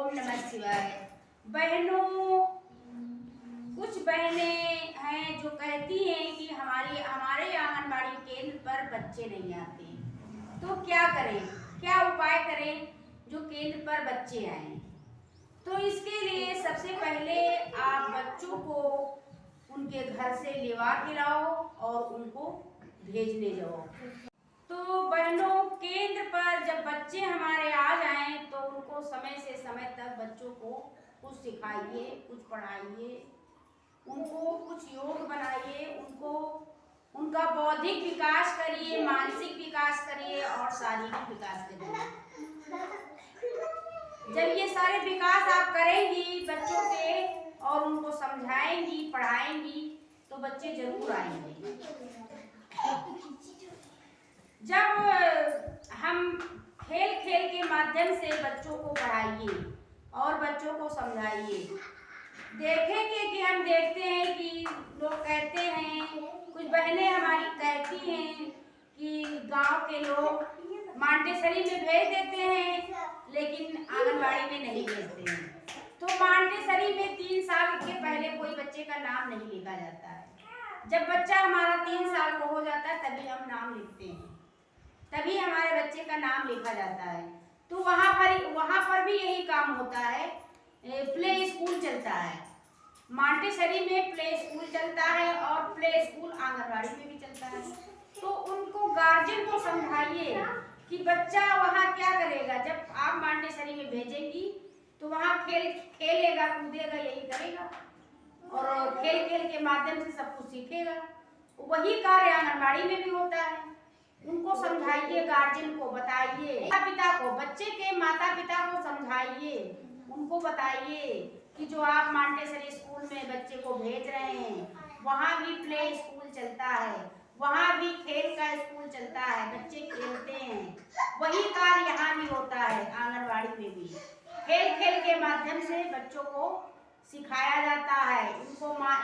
ओम नमः शिवाय। बहनों, कुछ बहनें हैं जो कहती हैं कि हमारे आंगनबाड़ी केंद्र पर बच्चे नहीं आते, तो क्या करें, क्या उपाय करें जो केंद्र पर बच्चे आए। तो इसके लिए सबसे पहले आप बच्चों को उनके घर से लिवा के लाओ और उनको भेजने जाओ। तो बहनों, केंद्र पर जब बच्चे हमारे आ जाएं तो उनको समय से समय तक बच्चों को कुछ सिखाइए, कुछ पढ़ाइए, उनको कुछ योग बनाइए, उनको उनका बौद्धिक विकास करिए, मानसिक विकास करिए और शारीरिक विकास करिए। जब ये सारे विकास आप करेंगी बच्चों के और उनको समझाएंगी, पढ़ाएंगी, तो बच्चे जरूर आएंगे। जब हम खेल खेल के माध्यम से बच्चों को पढ़ाइए और बच्चों को समझाइए, देखेंगे कि हम देखते हैं कि लोग कहते हैं, कुछ बहनें हमारी कहती हैं कि गांव के लोग मांटेसरी में भेज देते हैं लेकिन आंगनबाड़ी में नहीं भेजते हैं। तो मांटेसरी में 3 साल के पहले कोई बच्चे का नाम नहीं लिखा जाता है। जब बच्चा हमारा 3 साल का हो जाता है तभी हम नाम लिखते हैं, तभी हमारे बच्चे का नाम लिखा जाता है। तो वहाँ पर भी यही काम होता है। प्ले स्कूल चलता है, मांटेसरी में प्ले स्कूल चलता है और प्ले स्कूल आंगनबाड़ी में भी चलता है। तो उनको गार्जियन को समझाइए कि बच्चा वहाँ क्या करेगा। जब आप मांटेसरी में भेजेंगी तो वहाँ खेलेगा, कूदेगा, यही करेगा और खेल खेल के माध्यम से सब कुछ सीखेगा। वही कार्य आंगनबाड़ी में भी होता है। उनको समझाइए, गार्जियन को बताइए, माता पिता को, बच्चे के माता पिता को समझाइए, उनको बताइए कि जो आप मांटेसरी स्कूल में बच्चे को भेज रहे हैं वहाँ भी प्ले स्कूल चलता है, वहाँ भी खेल का स्कूल चलता है, बच्चे खेलते हैं। वही कार्य यहाँ भी होता है, आंगनबाड़ी में भी खेल खेल के माध्यम से बच्चों को सिखाया जाता है,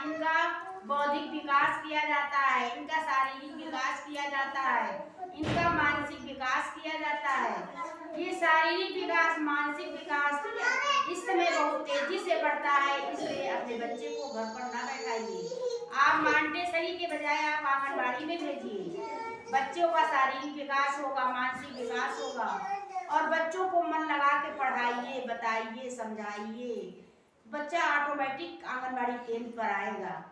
इनका बौद्धिक विकास किया जाता है, इनका शारीरिक विकास किया जाता है, इनका मानसिक विकास किया जाता है। ये शारीरिक विकास, मानसिक विकास इस समय बहुत तेजी से बढ़ता है, इसलिए अपने बच्चे को घर पर ना बैठाइए। आप मांटेसरी के बजाय आप आंगनबाड़ी में भेजिए। बच्चों का शारीरिक विकास होगा, मानसिक विकास होगा और बच्चों को मन लगा के पढ़ाइए, बताइए, समझाइए, बच्चा ऑटोमेटिक आंगनबाड़ी केंद्र पर आएगा।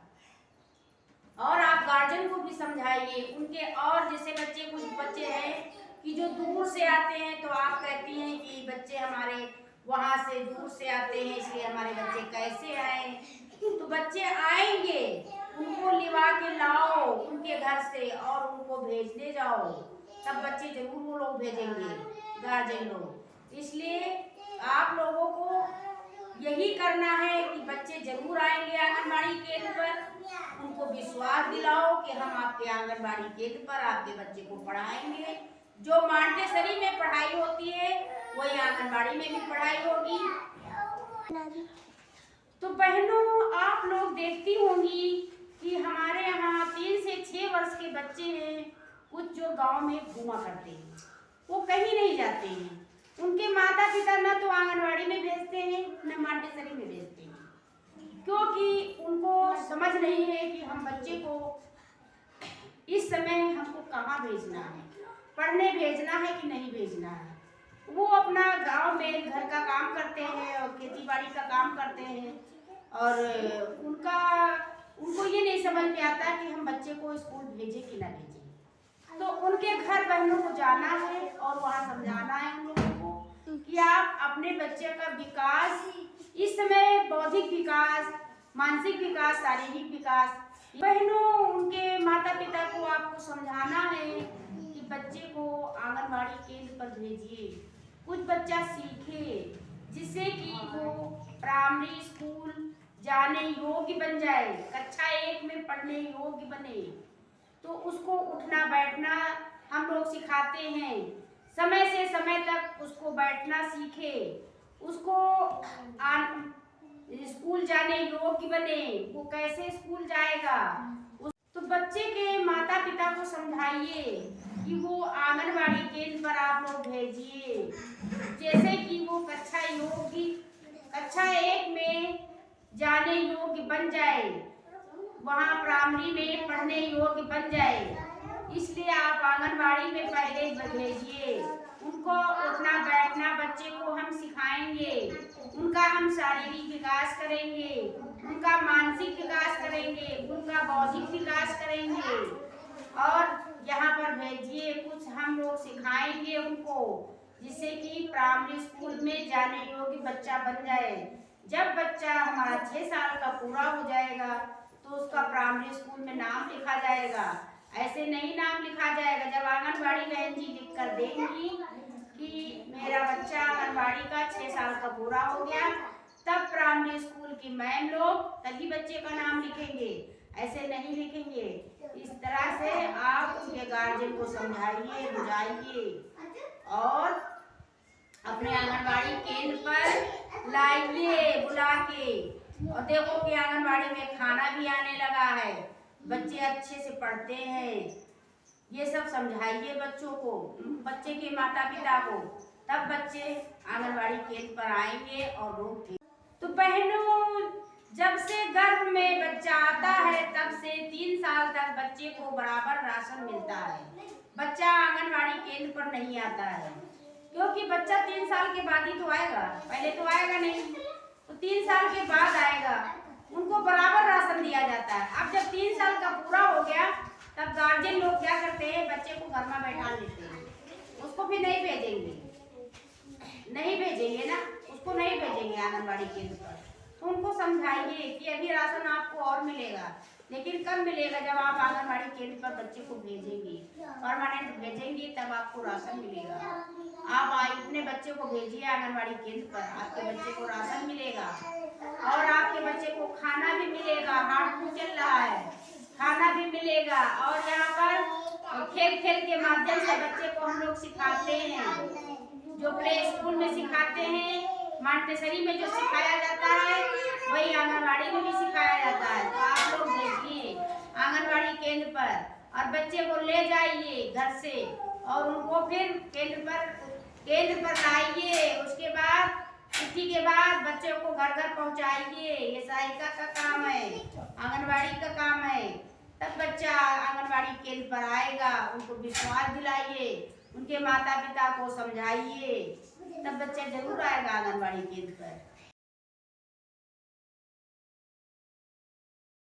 और आप गार्जियन को भी समझाइए उनके। और जैसे कुछ बच्चे हैं कि जो दूर से आते हैं, तो आप कहती हैं कि बच्चे हमारे वहाँ से दूर से आते हैं इसलिए हमारे बच्चे कैसे आए। तो बच्चे आएंगे, उनको लिवा के लाओ उनके घर से और उनको भेजने जाओ, तब बच्चे जरूर वो लोग भेजेंगे, गार्जियन लोग। इसलिए आप लोगों को यही करना है कि बच्चे जरूर आएंगे आंगनबाड़ी केंद्र पर। उनको विश्वास दिलाओ कि हम आपके आंगनबाड़ी केंद्र पर आपके बच्चे को पढ़ाएंगे। जो मांटेसरी में पढ़ाई होती है वही आंगनबाड़ी में भी पढ़ाई होगी। तो बहनों, आप लोग देखती होंगी कि हमारे यहाँ 3 से 6 वर्ष के बच्चे हैं, कुछ जो गांव में घूमा करते हैं, वो कहीं नहीं जाते हैं। उनके माता पिता न तो आंगनबाड़ी में भेजते हैं न मांटेसरी में भेजते हैं, क्योंकि उनको समझ नहीं है कि हम बच्चे को इस समय हमको कहाँ भेजना है, पढ़ने भेजना है कि नहीं भेजना है। वो अपना गांव में घर का काम करते हैं और खेती बाड़ी का काम करते हैं और उनको ये नहीं समझ में आता कि हम बच्चे को स्कूल भेजें कि ना भेजें। तो उनके घर बहनों को जाना है और वहाँ समझाना है उन लोगों को कि आप अपने बच्चे का विकास, इस समय बौद्धिक विकास, मानसिक विकास, शारीरिक विकास, बहनों उनके माता पिता को आपको समझाना है कि बच्चे को आंगनबाड़ी केंद्र पर भेजिए, कुछ बच्चा सीखे जिससे कि वो प्राइमरी स्कूल जाने योग्य बन जाए, कक्षा 1 में पढ़ने योग्य बने। तो उसको उठना बैठना हम लोग सिखाते हैं, समय से समय तक उसको बैठना सीखे, उसको स्कूल जाने योग्य बने, वो कैसे स्कूल जाएगा। तो बच्चे के माता पिता को समझाइए कि वो आंगनबाड़ी केंद्र पर आप लोग भेजिए, जैसे कि वो कक्षा योग्य कक्षा 1 में जाने योग्य बन जाए, वहाँ प्राइमरी में पढ़ने योग्य बन जाए। इसलिए आप आंगनबाड़ी में पहले भेजिए। उनको उठना बैठना बच्चे को हम सिखाएंगे, उनका हम शारीरिक विकास करेंगे, उनका मानसिक विकास करेंगे, उनका बौद्धिक विकास करेंगे। और यहाँ पर भेजिए, कुछ हम लोग सिखाएंगे उनको, जिससे कि प्राइमरी स्कूल में जाने योग्य बच्चा बन जाए। जब बच्चा हमारा 6 साल का पूरा हो जाएगा तो उसका प्राइमरी स्कूल में नाम लिखा जाएगा। ऐसे नहीं नाम लिखा जाएगा। जब आंगनबाड़ी बहन जी लिख कर देंगी कि मेरा बच्चा आंगनबाड़ी का 6 साल का पूरा हो गया, तब प्राइमरी स्कूल की मैम लोग तभी बच्चे का नाम लिखेंगे, ऐसे नहीं लिखेंगे। इस तरह से आप उनके गार्जियन को समझाइए, बुझाइए और अपने आंगनबाड़ी केंद्र पर लाइए बुला के। और देखो कि आंगनबाड़ी में खाना भी आने लगा है, बच्चे अच्छे से पढ़ते हैं। ये सब समझाइए बच्चों को, बच्चे के माता पिता को, तब बच्चे आंगनबाड़ी केंद्र पर आएंगे और रोक। तो बहनों, जब से गर्भ में बच्चा आता है तब से 3 साल तक बच्चे को बराबर राशन मिलता है। बच्चा आंगनबाड़ी केंद्र पर नहीं आता है, क्योंकि बच्चा 3 साल के बाद ही तो आएगा, पहले तो आएगा नहीं। तो 3 साल के बाद आएगा, उनको बराबर राशन दिया जाता है। अब जब 3 साल का पूरा हो गया तब गार्जियन लोग क्या करते हैं, बच्चे को घर में बैठा लेते हैं, उसको फिर नहीं भेजेंगे ना, उसको नहीं भेजेंगे आंगनबाड़ी केंद्र पर। तो उनको समझाइए कि अभी राशन आपको और मिलेगा, लेकिन कब मिलेगा, जब आप आंगनबाड़ी केंद्र पर बच्चे को भेजेंगे, परमानेंट भेजेंगे, तब आपको राशन मिलेगा। आप अपने बच्चे को भेजिए आंगनबाड़ी केंद्र पर, आपके बच्चे को राशन मिलेगा और आपके बच्चे को खाना भी मिलेगा। हार्ट फूड चल रहा है, खाना भी मिलेगा। और यहाँ पर खेल खेल के माध्यम से बच्चे को हम लोग सिखाते हैं, जो प्ले स्कूल में सिखाते हैं, मॉन्टेसरी में जो सिखाया जाता है वही आंगनबाड़ी में भी सिखाया जाता है। तो आप लोग देखिए आंगनबाड़ी केंद्र पर और बच्चे को ले जाइए घर से और उनको फिर केंद्र पर लाइए। उसके बाद छुट्टी के बाद बच्चे को घर घर पहुंचाइए। ये सहायिका का काम है, आंगनबाड़ी का काम है। तब बच्चा आंगनबाड़ी केंद्र पर आएगा, उनको विश्वास दिलाइए, उनके माता पिता को समझाइए, तब बच्चा जरूर आएगा आंगनबाड़ी केंद्र पर।